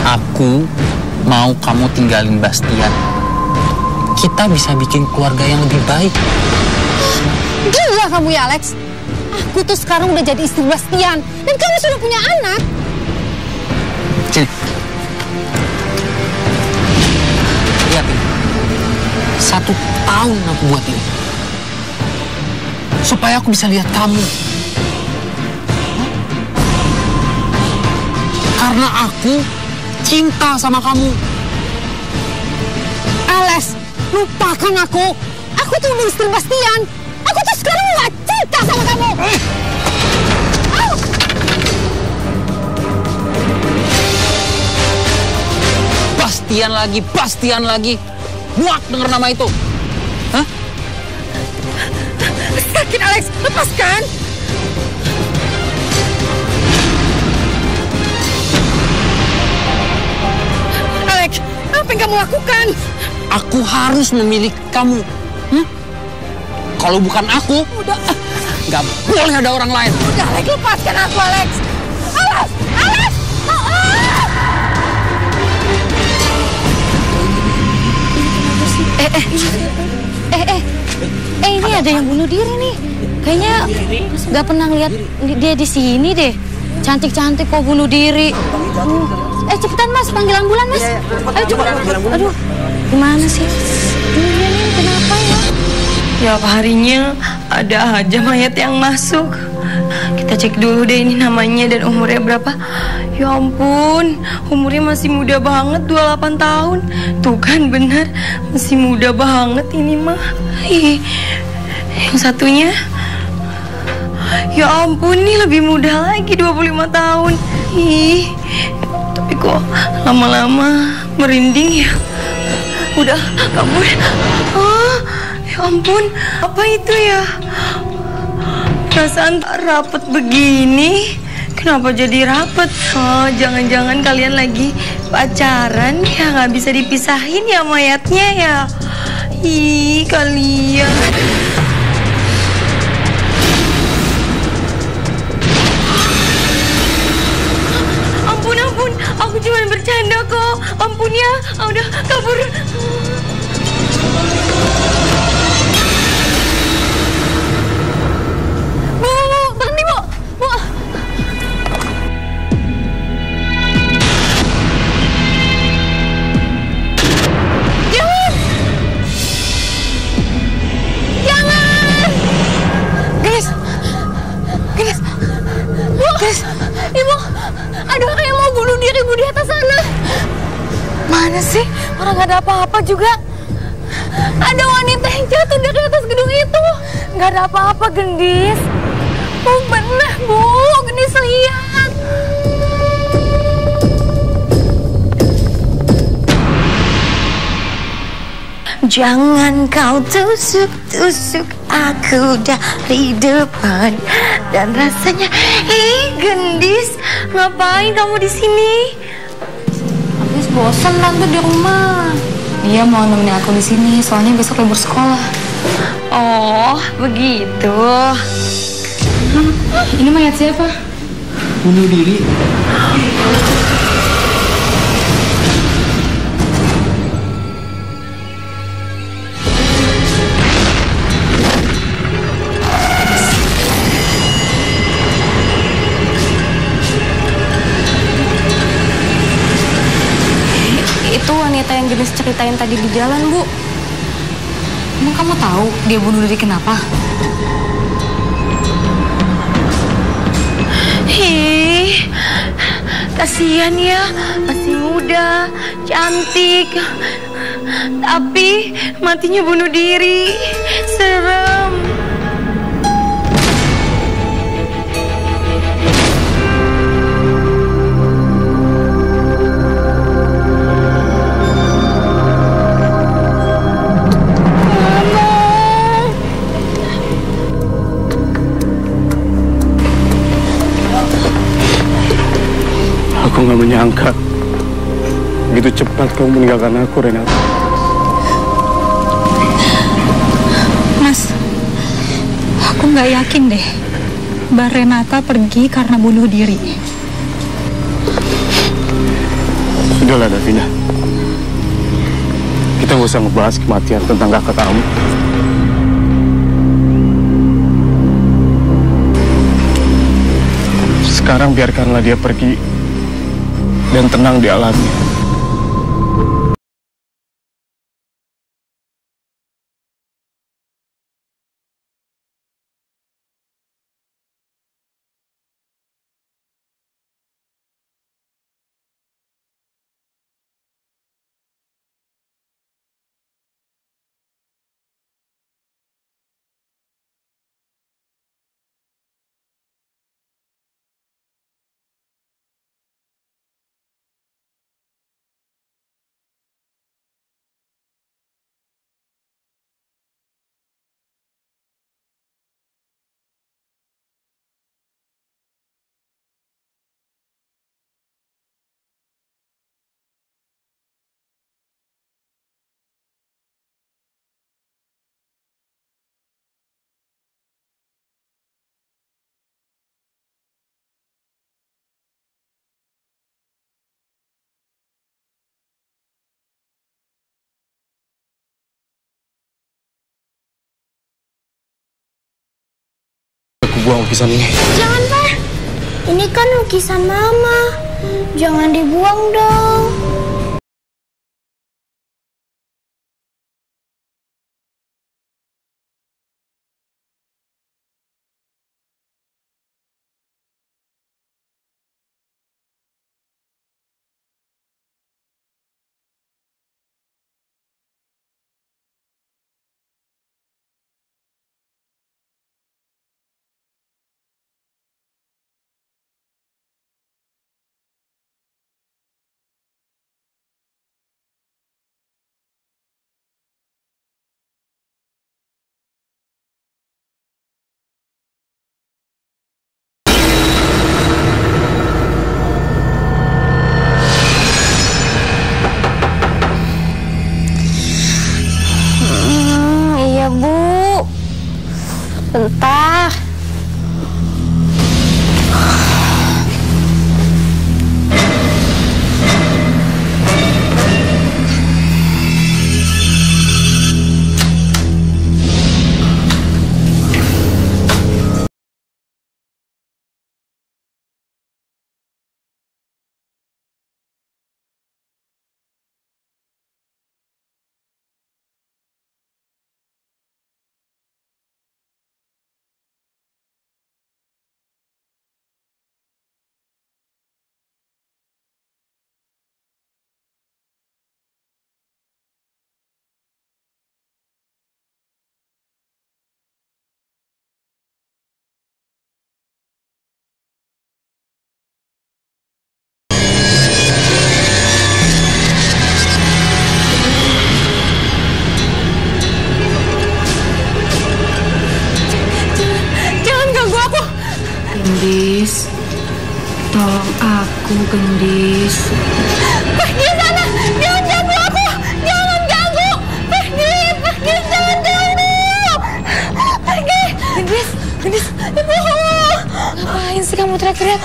Aku mau kamu tinggalin Bastian. Kita bisa bikin keluarga yang lebih baik. Gila kamu ya, Alex. Aku tuh sekarang udah jadi istri Bastian. Dan kamu sudah punya anak. Sini. Lihat ini. 1 tahun aku buat ini. Supaya aku bisa lihat kamu. Karena aku cinta sama kamu. Alex, lupakan aku. Aku tuh udah istri Bastian. Aku tuh sekarang gak cinta sama kamu. Bastian lagi. Muak denger nama itu. Hah? Sakit, Alex. Lepaskan. Alex, apa yang kamu lakukan? Aku harus memilih kamu. Kalau bukan aku, nggak boleh ada orang lain. Udah, Alex, lepaskan aku, Alex. Alex! Alex! Ini ada yang bunuh diri nih. Kayaknya nggak pernah lihat dia di sini deh. Cantik-cantik kok bunuh diri. Cepetan Mas, panggil ambulan Mas. Ayo cepetan. Aduh, gimana sih? Dia nih kenapa ya? Tiap harinya ada aja mayat yang masuk. Kita cek dulu deh ini namanya dan umurnya berapa. Ya ampun, umurnya masih muda banget, 28 tahun. Tuh kan benar, masih muda banget ini mah. Yang satunya, ya ampun nih lebih muda lagi, 25 tahun. Tapi kok lama-lama merinding ya. Udah, kabur. Ya ampun, apa itu ya? Perasaan rapet begini. Kenapa jadi rapet? Jangan-jangan kalian lagi pacaran ya, nggak bisa dipisahin ya mayatnya ya. Kalian. Ampun, aku cuma bercanda kok. Ampun ya, udah kabur. Ibu, ada orang yang mau bunuh diri Bu di atas sana. Mana sih? Orang gak ada apa-apa juga. Ada wanita yang jatuh dari atas gedung itu. Gak ada apa-apa, Gendis. Oh benar Bu, Gendis lihat. Jangan kau tusuk-tusuk aku dari depan. Dan rasanya, Gendis, ngapain kamu di sini? Habis bosan tante di rumah. Dia mau nemenin aku di sini, soalnya besok libur sekolah. Oh, begitu. Ini mayat siapa? Bunuh diri. Itu wanita yang Gendis ceritain tadi di jalan, Bu. Emang kamu tahu dia bunuh diri kenapa? Kasihan ya, masih muda, cantik. Tapi matinya bunuh diri. Serem. Aku gak menyangka begitu cepat kamu meninggalkan aku, Renata. Mas, aku gak yakin deh Mbak Renata pergi karena bunuh diri. Udahlah Davina, kita nggak usah ngebahas kematian tentang kakak kamu. Sekarang biarkanlah dia pergi dan tenang di alamnya. Aku buang lukisan ini. Jangan, Pak. Ini kan lukisan Mama. Jangan dibuang dong. Iya, Bu. Bentar. Gendis, tolong aku, Gendis. Pergi sana, jangan ganggu aku, jangan ganggu. Pergi, jangan ganggu. Pergi. Gendis, Ibu. ngapain sih kamu teriak-teriak?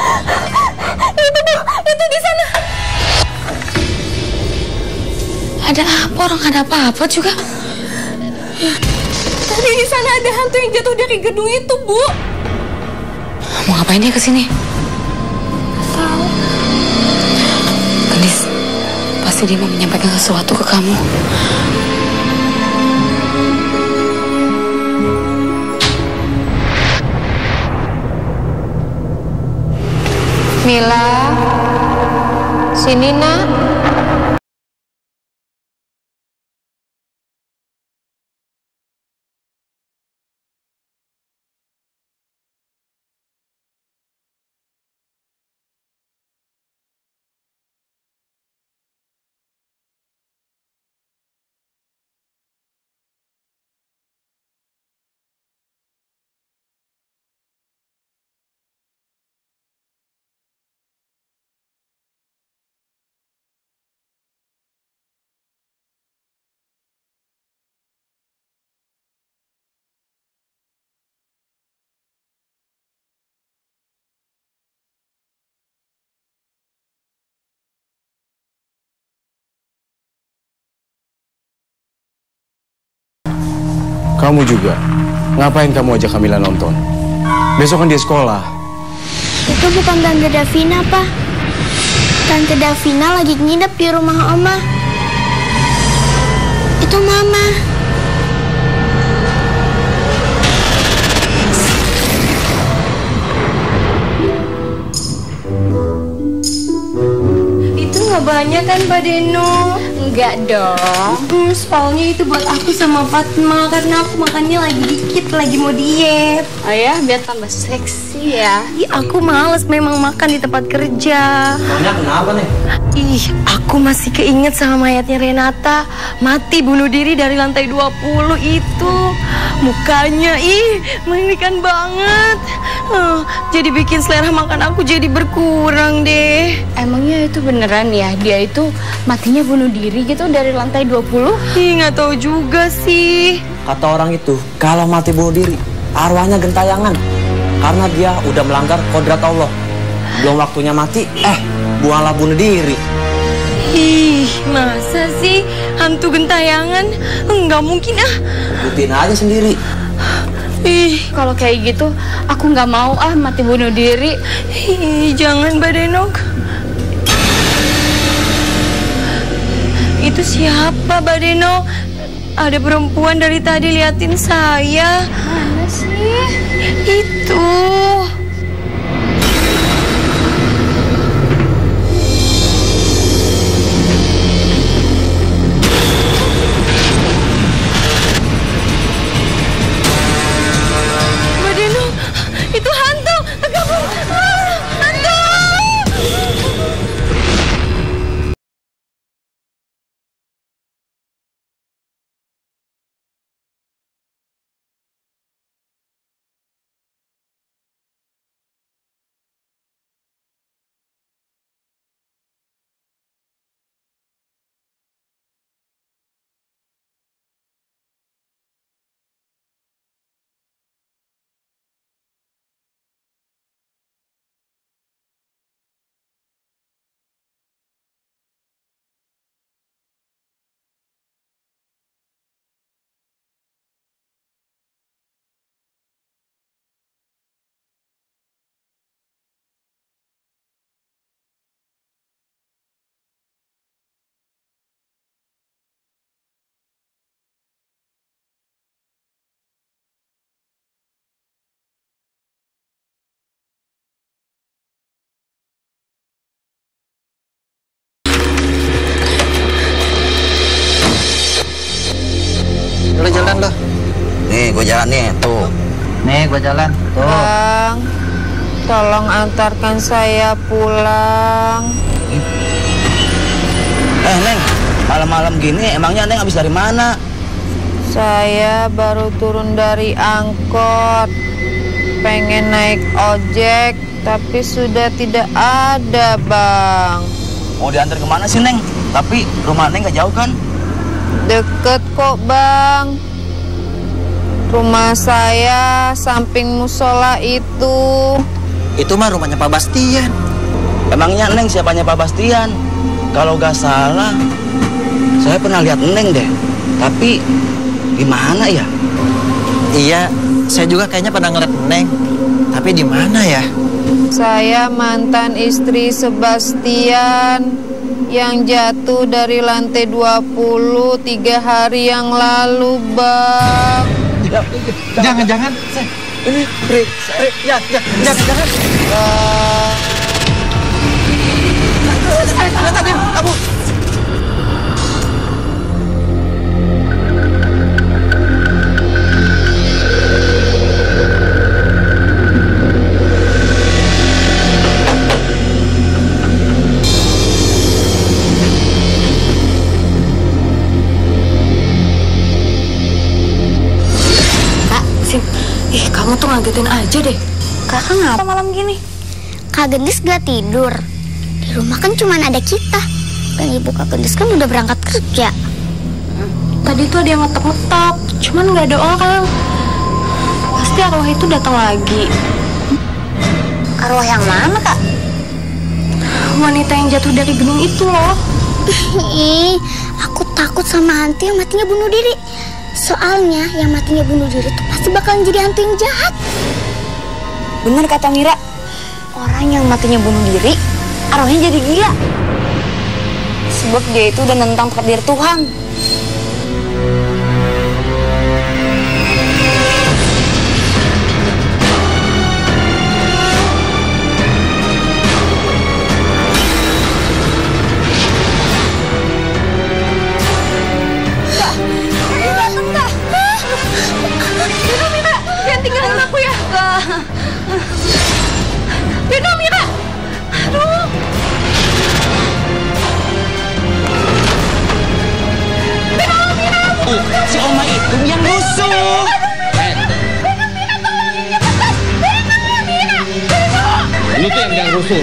Itu Bu, itu di sana. Ada apa? Orang ada apa-apa juga. Tadi di sana ada hantu yang jatuh dari gedung itu, Bu. Mau ngapain dia kesini? Tahu. Gendis, pasti dia mau menyampaikan sesuatu ke kamu. Mila, sini nak. Kamu juga. Ngapain kamu ajak Kamila nonton? Besok kan dia sekolah. Itu bukan Tante Davina, Pak. Tante Davina lagi nginep di rumah Oma. Itu Mama. Itu nggak banyak kan, Mbak Deno? Enggak dong. Soalnya itu buat aku sama Fatma karena aku makannya lagi dikit, lagi mau diet. Oh ya, biar tambah seksi ya. Ih, aku males memang makan di tempat kerja. Kenapa nih? Ih, aku masih keinget sama mayatnya Renata. Mati bunuh diri dari lantai 20 itu. Mukanya, mengerikan banget. Jadi bikin selera makan aku jadi berkurang deh. Emangnya itu beneran ya? Dia itu matinya bunuh diri gitu dari lantai 20? Ih, nggak tahu juga sih. Kata orang itu, kalau mati bunuh diri, arwahnya gentayangan. Karena dia udah melanggar kodrat Allah. Belum waktunya mati, buanglah bunuh diri. Ih, masa sih hantu gentayangan? Nggak mungkin ah. Ikutin aja sendiri. Ih, Kalau kayak gitu, aku nggak mau mati bunuh diri. jangan Mbak Denok. Itu siapa Mbak Denok? Ada perempuan dari tadi liatin saya. Mana sih? Itu. Mbak Denok, itu hantu. Kamu, hantu. Udah jalan dah. Nih, gue jalan nih, tuh. Nih, gue jalan, tuh. Bang, tolong antarkan saya pulang. Neng, malam-malam gini emangnya Neng habis dari mana? Saya baru turun dari angkot. Pengen naik ojek, tapi sudah tidak ada, Bang. Mau diantar kemana sih, Neng? Tapi rumah Neng gak jauh kan? Deket kok, Bang. Rumah saya samping musola itu. Itu mah rumahnya Pak Bastian. Emangnya Neng siapanya Pak Bastian? Kalau gak salah, saya pernah lihat Neng deh. Tapi di mana ya? Iya, saya juga kayaknya pernah ngeliat Neng. Tapi di mana ya? Saya mantan istri Sebastian yang jatuh dari lantai 20 3 hari yang lalu, Bang. Jangan-jangan ini jangan-jangan. Kamu. Kamu tuh ngagetin aja deh. Kakak ngapa malam gini? Kak Gendis gak tidur. Di rumah kan cuma ada kita. Dan ibu Kak Gendis kan udah berangkat kerja. Tadi tuh ada yang ngetok-ngetok, cuman nggak ada orang. Pasti arwah itu datang lagi. Arwah yang mana, Kak? Wanita yang jatuh dari gunung itu loh. Ih, aku takut sama hantu yang matinya bunuh diri. Soalnya yang matinya bunuh diri itu pasti bakalan jadi hantu yang jahat. Bener kata Mira, orang yang matinya bunuh diri, arwahnya jadi gila. Sebab dia itu udah nentang takdir Tuhan. Jangan tinggalin aku ya. Beno, Mira. Aduh. Beno, Mira. Si Oma itu yang rusuh. Lu tuh yang rusuh.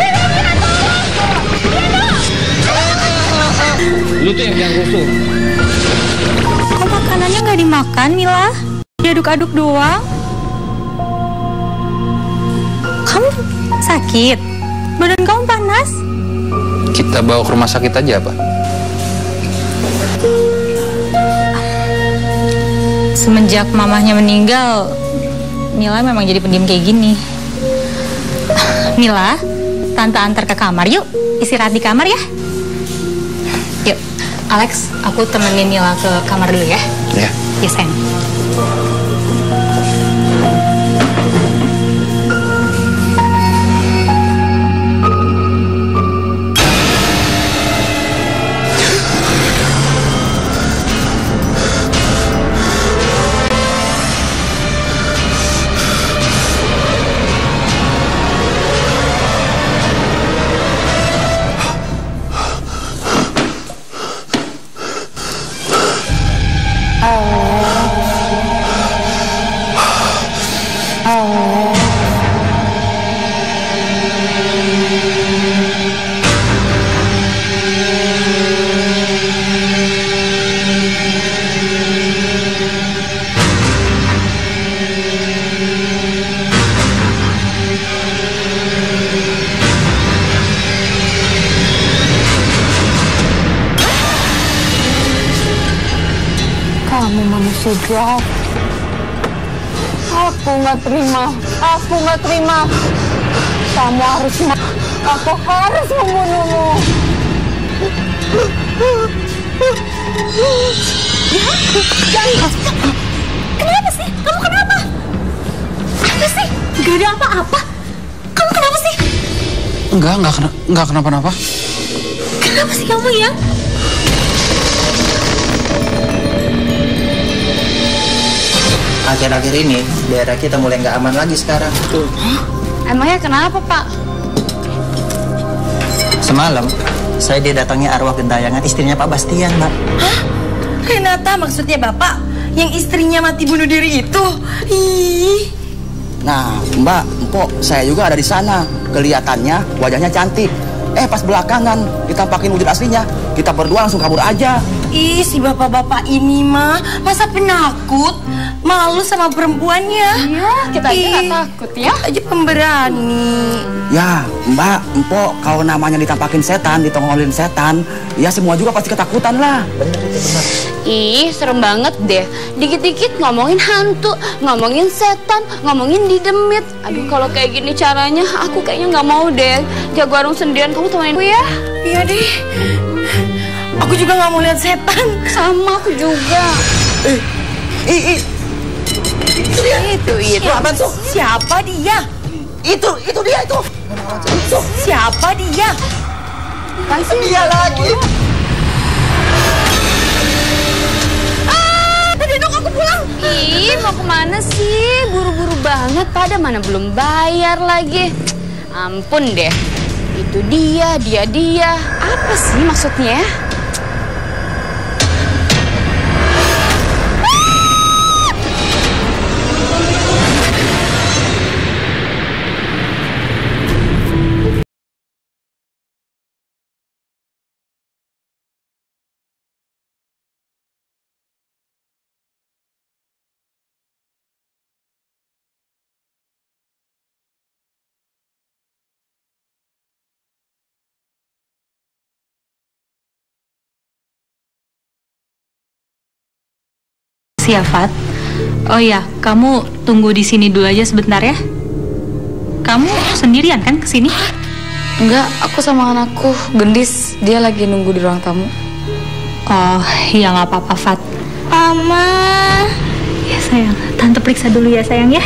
Lu tuh yang rusuh. Kok makanannya nggak dimakan, Mila? Diaduk-aduk doang. Kamu sakit? Badan kamu panas? Kita bawa ke rumah sakit aja, Pak. Semenjak mamahnya meninggal, Mila memang jadi pendiam kayak gini. Mila, Tante antar ke kamar yuk. Istirahat di kamar ya. Yuk, Alex, aku temenin Mila ke kamar dulu ya. Ya. Ya, sayang. Kamu manusia jahat. Aku nggak terima. Kamu harus aku harus membunuhmu. Kenapa sih? Kamu kenapa? Apa sih? Gak ada apa-apa. Kamu kenapa sih? Enggak kenapa-napa. Kenapa sih kamu ya? Akhir-akhir ini daerah kita mulai nggak aman lagi sekarang. Emangnya kenapa, Pak? Semalam saya didatangi arwah gentayangan istrinya Pak Bastian, Mbak. Hah? Renata maksudnya Bapak yang istrinya mati bunuh diri itu? Ih. Nah, Mbak, Empok, saya juga ada di sana. Kelihatannya wajahnya cantik. Pas belakangan ditampakin wujud aslinya, kita berdua langsung kabur aja. Ih, si bapak-bapak ini mah masa penakut? Malu sama perempuannya. Iya, kita aja nggak takut ya. Kita aja pemberani. Ya, Mbak, Empok, kalau namanya ditampakin setan, ditongolin setan, ya semua juga pasti ketakutan lah. Ih, serem banget deh. Dikit-dikit ngomongin hantu, ngomongin setan, ngomongin didemit. Aduh, kalau kayak gini caranya, aku kayaknya nggak mau deh jaga warung sendirian. Kamu temenin aku ya? Iya deh. Aku juga nggak mau lihat setan. Sama aku juga. Itu apa tuh? Siapa dia? Itu dia itu. Siapa dia? Pasti Dia lagi. Dok, aku pulang. Ih, mau kemana sih? Buru-buru banget. Pada mana belum bayar lagi. Ampun deh. Itu dia. Apa sih maksudnya? Siap, Fat. Oh iya, kamu tunggu di sini dulu aja sebentar ya. Kamu sendirian kan kesini? Enggak, aku sama anakku Gendis, dia lagi nunggu di ruang tamu. Oh, ya nggak apa-apa, Fat. Mama. Ya sayang, Tante periksa dulu ya sayang ya.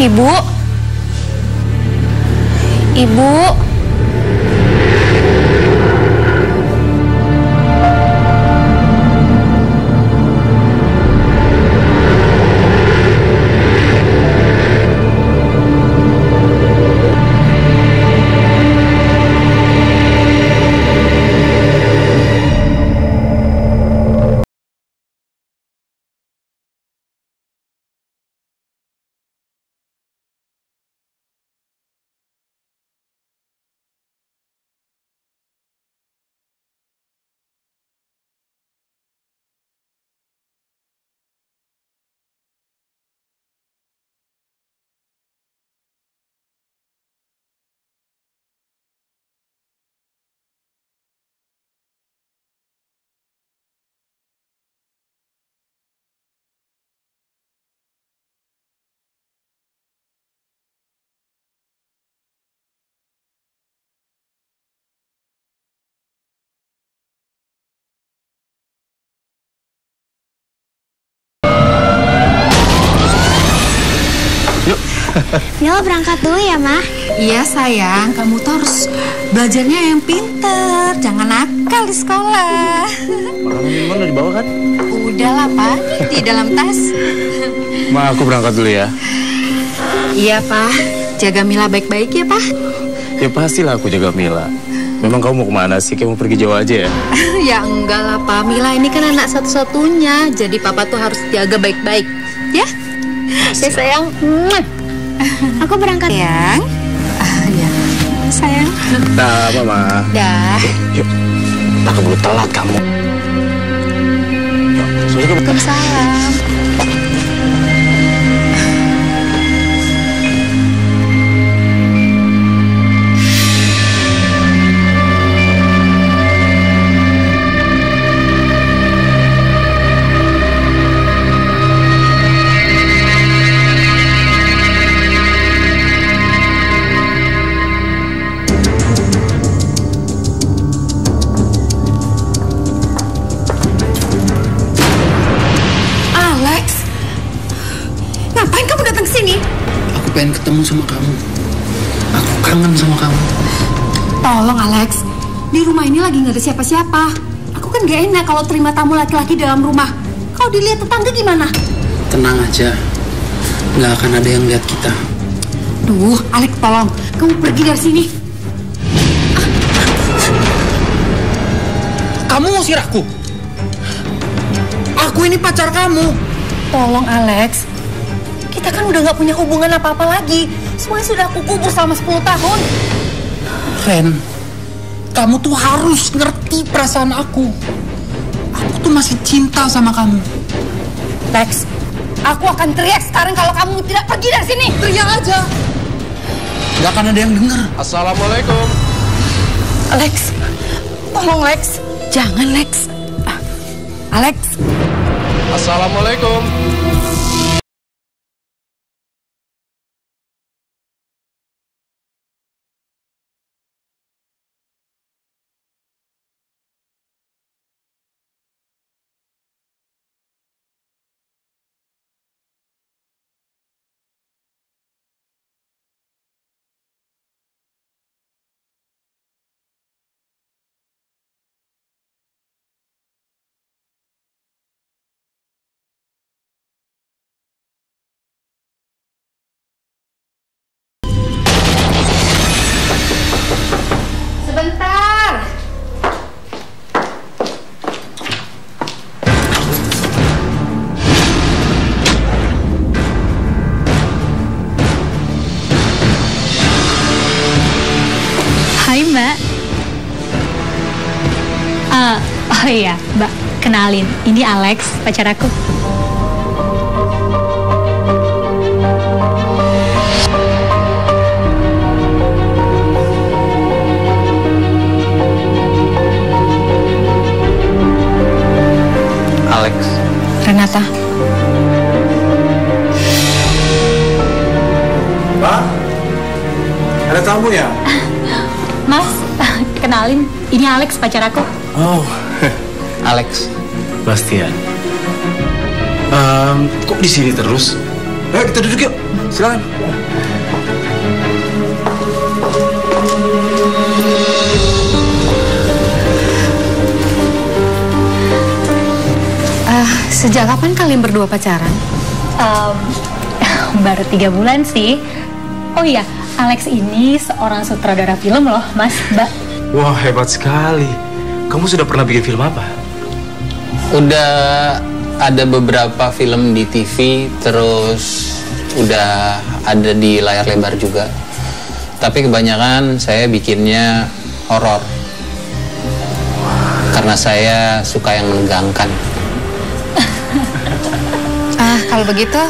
Ibu. Ibu. Mila berangkat dulu ya, Ma. Iya sayang, kamu tuh harus belajarnya yang pinter, jangan nakal di sekolah. Makanan minuman udah dibawa kan? Udah lah Pak, di dalam tas. Ma, aku berangkat dulu ya. Iya Pak, jaga Mila baik-baik ya Pak. Ya pastilah aku jaga Mila. Memang kamu mau kemana sih? Kamu pergi jauh aja ya? Ya enggak lah Pak, Mila ini kan anak satu-satunya, jadi Papa tuh harus jaga baik-baik. Ya? Ya sayang. Aku berangkat. Sayang. Ya. Sayang. Dah, Mama. Dah. Yuk, tak keburu telat kamu. Yuk, Waalaikumsalam. Pengen ketemu sama kamu. Aku kangen sama kamu. Tolong Alex, di rumah ini lagi nggak ada siapa-siapa. Aku kan gak enak kalau terima tamu laki-laki dalam rumah. Kalau dilihat tetangga gimana? Tenang aja, nggak akan ada yang lihat kita. Duh, Alex tolong, kamu pergi dari sini. Kamu ngusir aku? Aku ini pacar kamu. Tolong Alex, kita kan udah gak punya hubungan apa-apa lagi. Semuanya sudah aku kubur selama 10 tahun. Ren, kamu tuh harus ngerti perasaan aku. Aku tuh masih cinta sama kamu. Lex, aku akan teriak sekarang kalau kamu tidak pergi dari sini. Teriak aja. Gak akan ada yang denger. Assalamualaikum. Alex, tolong Lex. Jangan Lex. Alex. Assalamualaikum. Oh iya, Mbak, kenalin. Ini Alex, pacar aku. Alex. Renata. Pak, ada tamu ya? Mas, kenalin. Ini Alex, pacar aku. Oh, Alex. Bastian. Kok di sini terus? Ayo kita duduk yuk. Silakan. Sejak kapan kalian berdua pacaran? Baru 3 bulan sih. Oh iya, Alex ini seorang sutradara film loh, Mas, Mbak. Wah, hebat sekali. Kamu sudah pernah bikin film apa? Udah ada beberapa film di TV, terus udah ada di layar lebar juga. Tapi kebanyakan saya bikinnya horor. Karena saya suka yang menegangkan. Kalau begitu,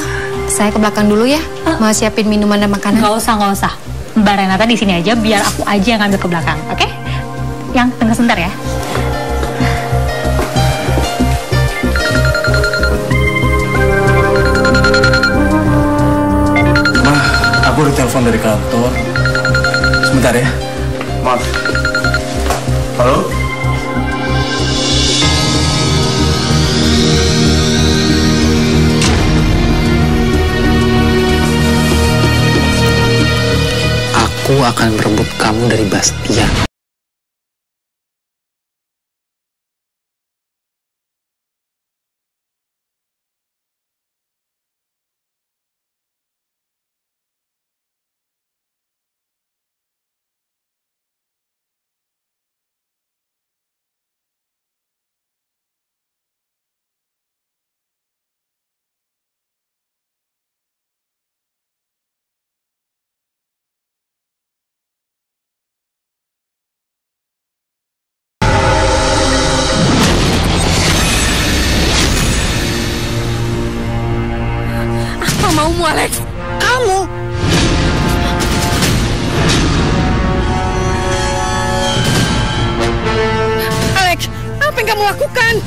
saya ke belakang dulu ya. Mau siapin minuman dan makanan. Nggak usah. Mbak Renata di sini aja, biar aku aja yang ngambil ke belakang, oke? Yang tunggu sebentar ya. Aku udah telepon dari kantor. Sebentar ya. Maaf. Halo? Aku akan merebut kamu dari Bastian. Maumu, Alex? Kamu? Alex, apa yang kamu lakukan?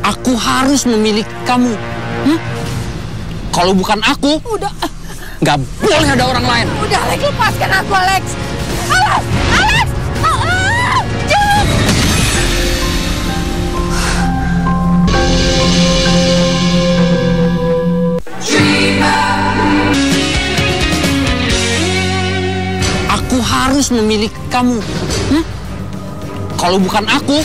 Aku harus memiliki kamu. Kalau bukan aku, nggak boleh ada orang lain. Udah, Alex, lepaskan aku, Alex. Alex! Alex! Jangan! Aku harus memiliki kamu. Kalau bukan aku,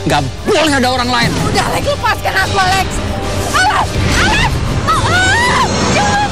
nggak boleh ada orang lain. Udah, Alex, lepaskan aku, Alex. Alex! Alex! Jangan!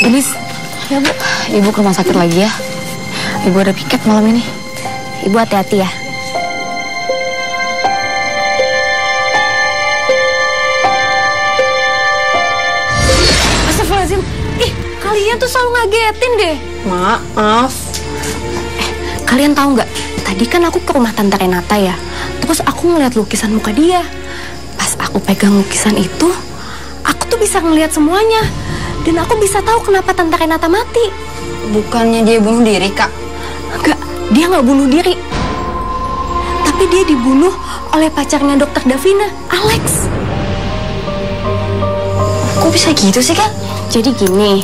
Gendis, ya Bu, Ibu ke rumah sakit lagi ya. Ibu ada piket malam ini. Ibu hati-hati ya. Astagfirullahaladzim. Ih, kalian tuh selalu ngagetin deh. Maaf. Kalian tahu nggak? Tadi kan aku ke rumah Tante Renata ya. Terus aku ngeliat lukisan muka dia. Pas aku pegang lukisan itu, aku tuh bisa ngeliat semuanya. Dan aku bisa tahu kenapa Tante Renata mati. Bukannya dia bunuh diri, Kak? Enggak, dia nggak bunuh diri. Tapi dia dibunuh oleh pacarnya Dokter Davina, Alex. Kok bisa gitu sih, Kak? Jadi gini,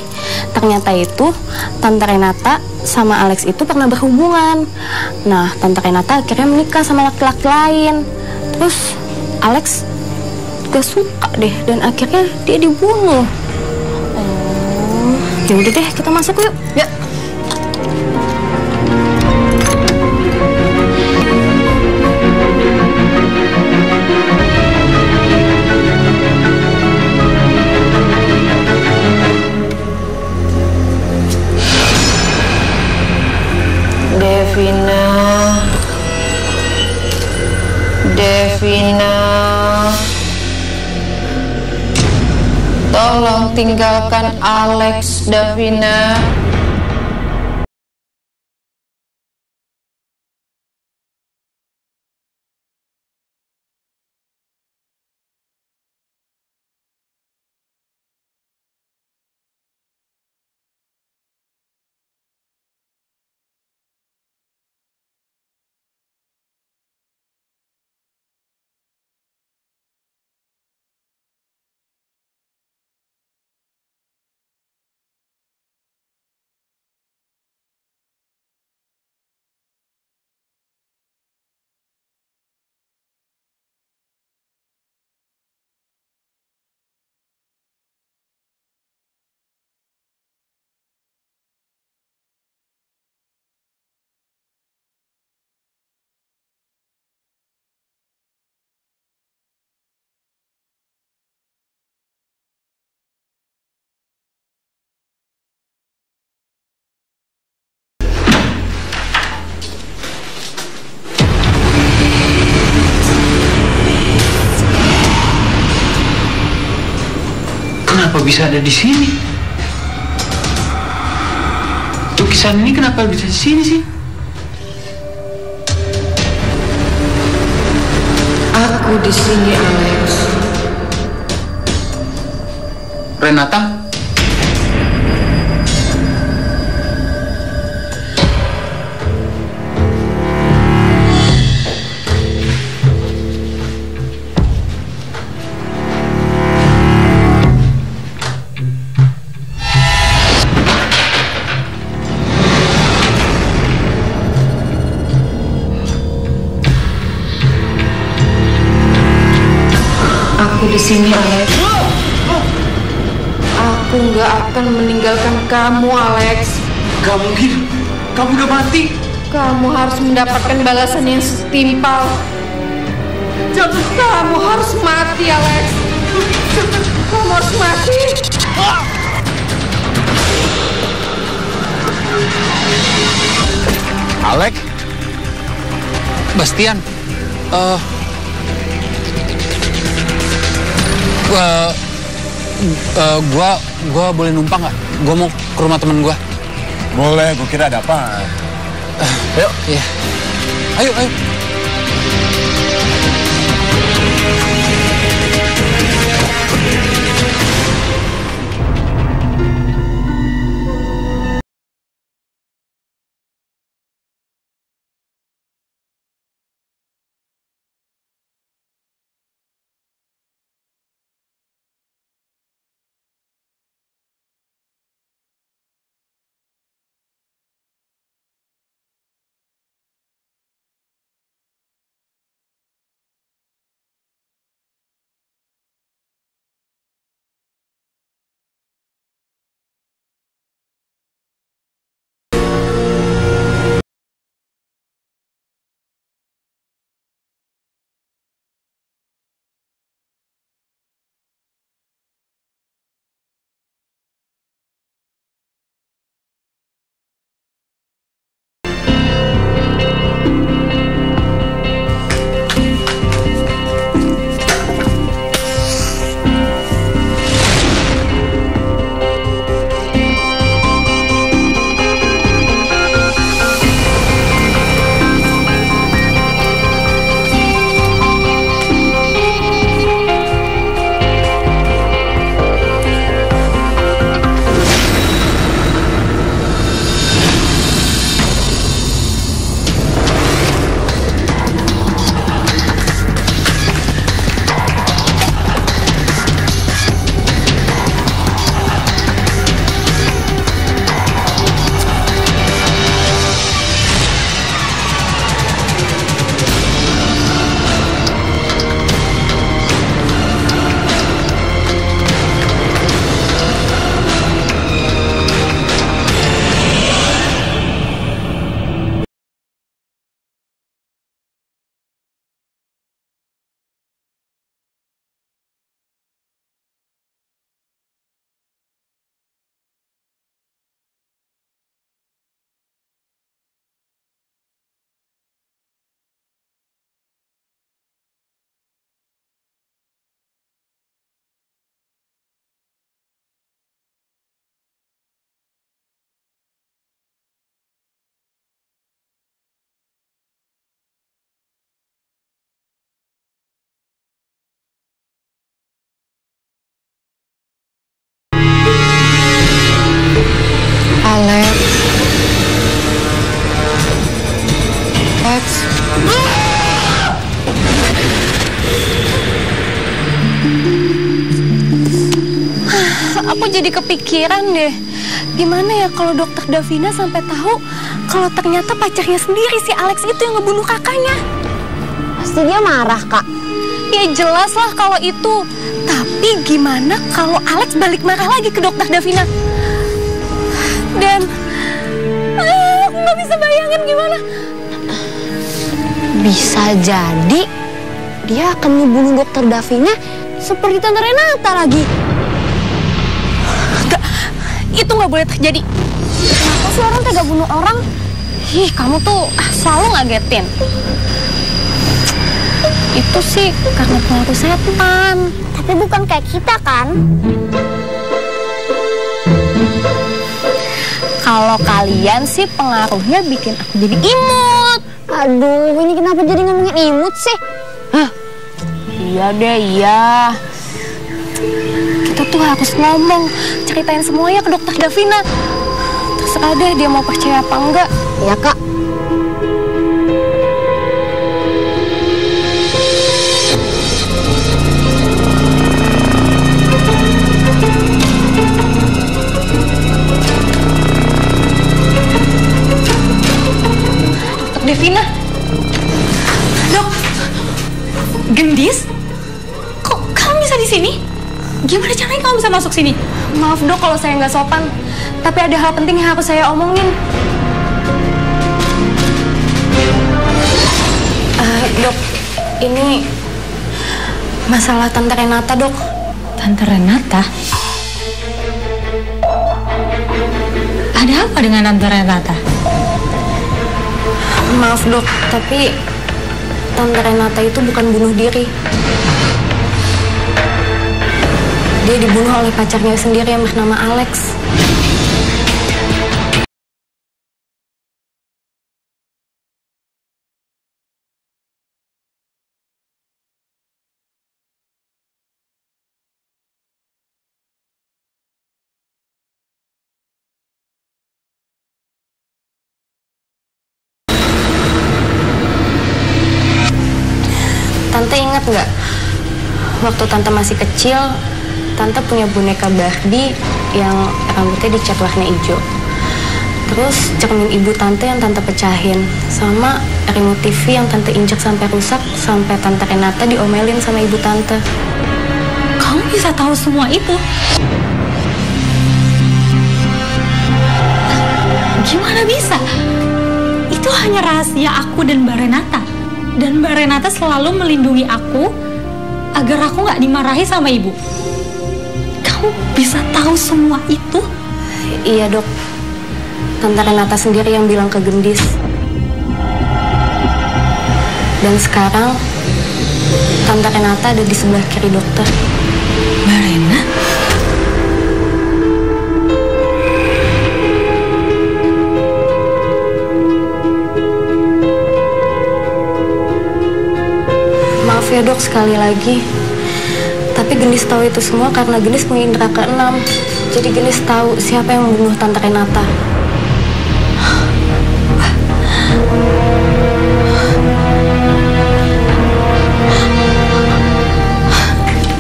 ternyata itu Tante Renata sama Alex itu pernah berhubungan. Nah, Tante Renata akhirnya menikah sama laki-laki lain. Terus Alex gak suka deh dan akhirnya dia dibunuh. Ya udah deh, kita masuk yuk. Ya. Devina, tolong tinggalkan Alex, Davina. Kenapa bisa ada di sini? Lukisan ini kenapa bisa di sini sih? Aku di sini, Alex. Renata? Aku di sini, Alex. Aku nggak akan meninggalkan kamu, Alex. Gak mungkin. Kamu udah mati. Kamu harus mendapatkan balasan yang setimpal. Kamu harus mati, Alex. Kamu harus mati. Alex? Bastian? Gua boleh numpang nggak? Gua mau ke rumah temen gua. Boleh, gua kira ada apa. Ayo. Iya. Ayo. Aku jadi kepikiran deh. Gimana ya kalau dokter Davina sampai tahu kalau ternyata pacarnya sendiri si Alex itu yang ngebunuh kakaknya? Pasti dia marah, Kak. Ya jelas lah kalau itu. Tapi gimana kalau Alex balik marah lagi ke dokter Davina? Dan aku nggak bisa bayangin gimana. Bisa jadi dia akan ngebunuh dokter Davina seperti Tante Renata lagi. Itu nggak boleh terjadi. Kenapa sih orang tega bunuh orang? Ih, kamu tuh selalu ngagetin. Itu sih karena pengaruh setan. Tapi bukan kayak kita kan? Kalau kalian sih pengaruhnya bikin aku jadi imut. Aduh, ini kenapa jadi ngomongin imut sih? Hah? Iya deh, iya. Kita tuh harus ngomong, ceritain semuanya ke dokter Davina. Terserah deh dia mau percaya apa enggak. Ya, Kak. Davina, Dok, Gendis, kok kamu bisa di sini? Gimana caranya kamu bisa masuk sini? Maaf Dok kalau saya nggak sopan, tapi ada hal penting yang harus saya omongin. Dok, ini masalah Tante Renata, Dok. Tante Renata? Ada apa dengan Tante Renata? Maaf Dok, tapi Tante Renata itu bukan bunuh diri. Dia dibunuh oleh pacarnya sendiri yang bernama Alex. Tante ingat nggak? Waktu Tante masih kecil, Tante punya boneka Barbie yang rambutnya dicat warna hijau. Terus cermin ibu Tante yang Tante pecahin, sama remote TV yang Tante injek sampai rusak, sampai Tante Renata diomelin sama ibu Tante. Kamu bisa tahu semua itu? Gimana bisa? Itu hanya rahasia aku dan Mbak Renata. Dan Mbak Renata selalu melindungi aku agar aku nggak dimarahi sama ibu. Kamu bisa tahu semua itu? Iya Dok, Tante Renata sendiri yang bilang ke Gendis. Dan sekarang Tante Renata ada di sebelah kiri dokter. Mbak Renata? Maaf ya Dok sekali lagi. Tapi Gendis tahu itu semua karena Gendis punya indera keenam. Jadi Gendis tahu siapa yang membunuh Tante Renata.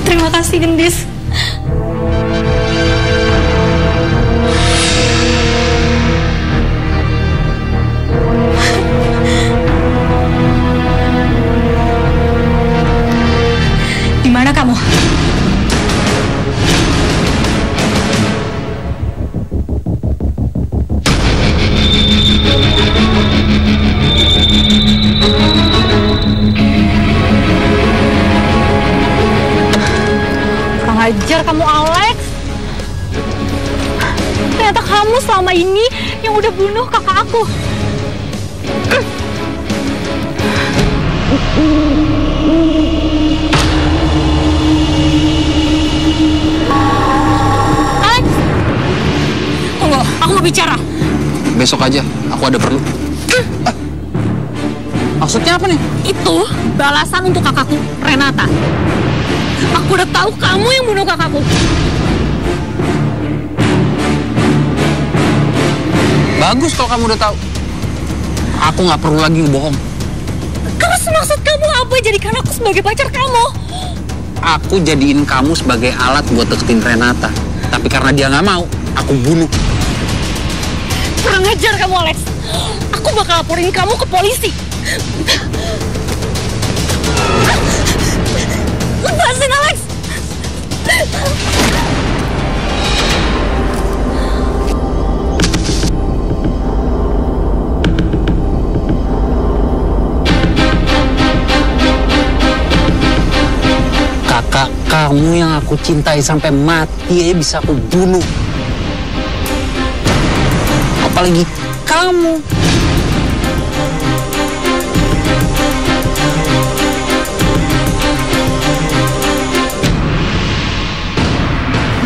Terima kasih Gendis. Di mana kamu? Kurang ajar kamu, Alex. Ternyata kamu selama ini yang udah bunuh kakak aku. Alex! Tunggu, aku mau bicara. Besok aja, aku ada perlu. Maksudnya apa nih? Itu balasan untuk kakakku, Renata. Aku udah tahu kamu yang bunuh kakakku. Bagus kalau kamu udah tahu. Aku nggak perlu lagi bohong. Terus maksud kamu apa jadikan aku sebagai pacar kamu? Aku jadiin kamu sebagai alat buat deketin Renata. Tapi karena dia nggak mau, aku bunuh. Kurang ajar kamu, Alex. Aku bakal laporin kamu ke polisi. Lepasin, Alex! Kakak kamu yang aku cintai sampai mati aja bisa aku bunuh. Apalagi kamu.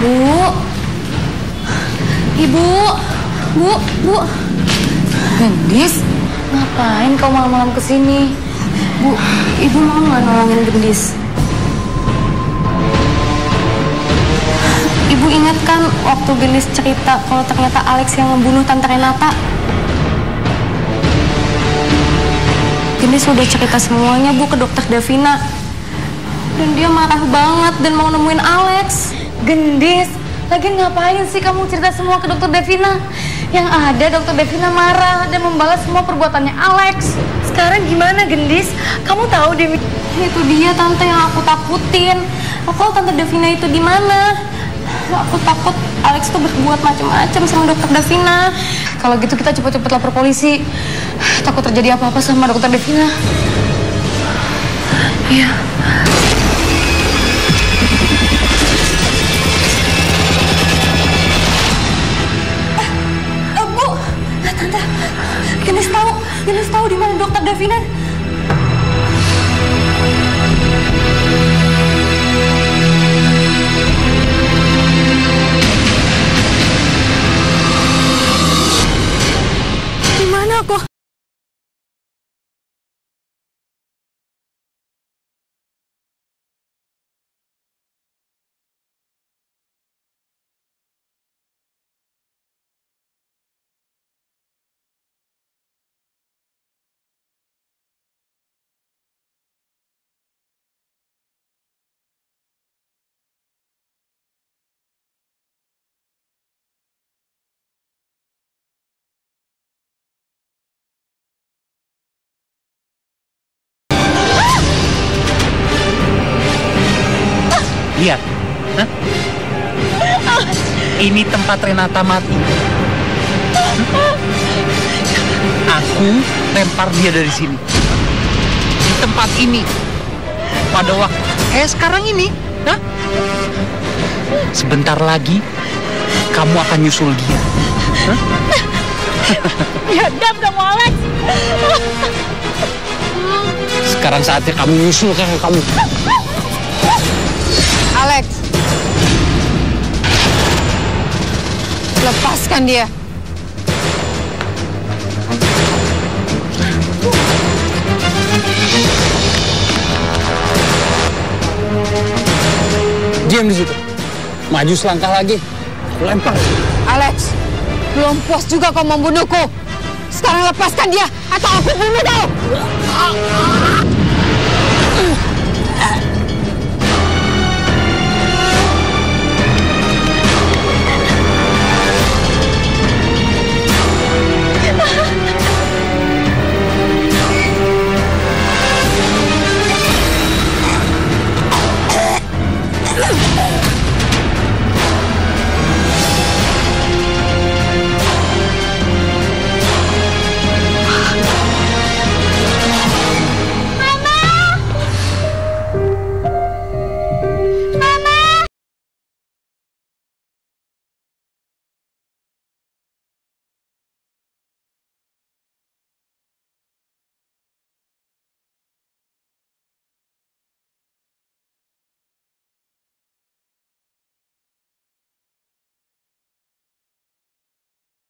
Bu. Ibu. Bu. Gendis? Ngapain kau malam-malam kesini? Bu, ibu mau nggak nolongin Gendis? Ibu ingat kan waktu Gendis cerita kalau ternyata Alex yang membunuh Tante Renata? Gendis udah cerita semuanya, Bu, ke dokter Davina. Dan dia marah banget dan mau nemuin Alex. Gendis, lagi ngapain sih kamu cerita semua ke dokter Davina? Yang ada dokter Davina marah dan membalas semua perbuatannya Alex. Sekarang gimana, Gendis? Kamu tahu Dewi? Itu dia tante yang aku takutin. Aku tahu tante Davina itu di mana. Aku takut Alex tuh berbuat macam-macam sama dokter Davina. Kalau gitu kita cepet-cepet lapor polisi. Takut terjadi apa-apa sama dokter Davina. Iya. Bu, tante, Gendis tahu di mana dokter Davina. Di mana aku? Lihat, ini tempat Renata mati. Aku lempar dia dari sini. Di tempat ini. Pada waktu kayak sekarang ini. Sebentar lagi kamu akan nyusul dia. Biadab kamu, Alex. Sekarang saatnya kamu nyusul kakak kamu. Alex, lepaskan dia. Diam di situ. Maju selangkah lagi. Lempar. Alex, belum puas juga kau membunuhku. Sekarang lepaskan dia atau aku bunuh kau.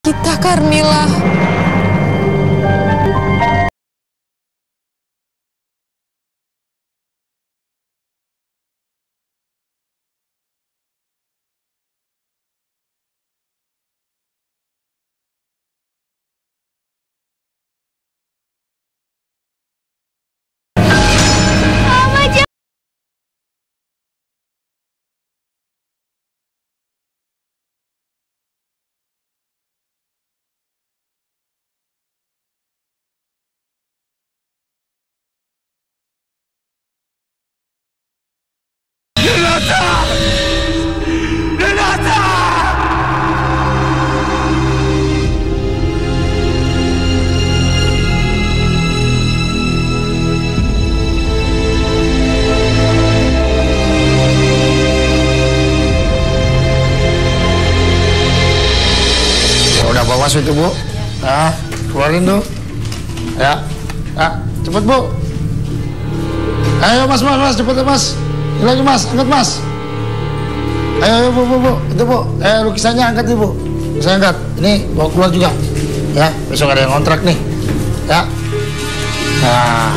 Kita Carmilla. Mas itu Bu. Nah, keluarin tuh. Ya, cepet Bu. Ayo mas, cepet mas. Ini lagi mas, angkat mas. Ayo Bu. Itu Bu, lukisannya angkat nih Bu. Saya angkat. Ini bawa keluar juga. Ya, besok ada yang kontrak nih. Ya. Nah.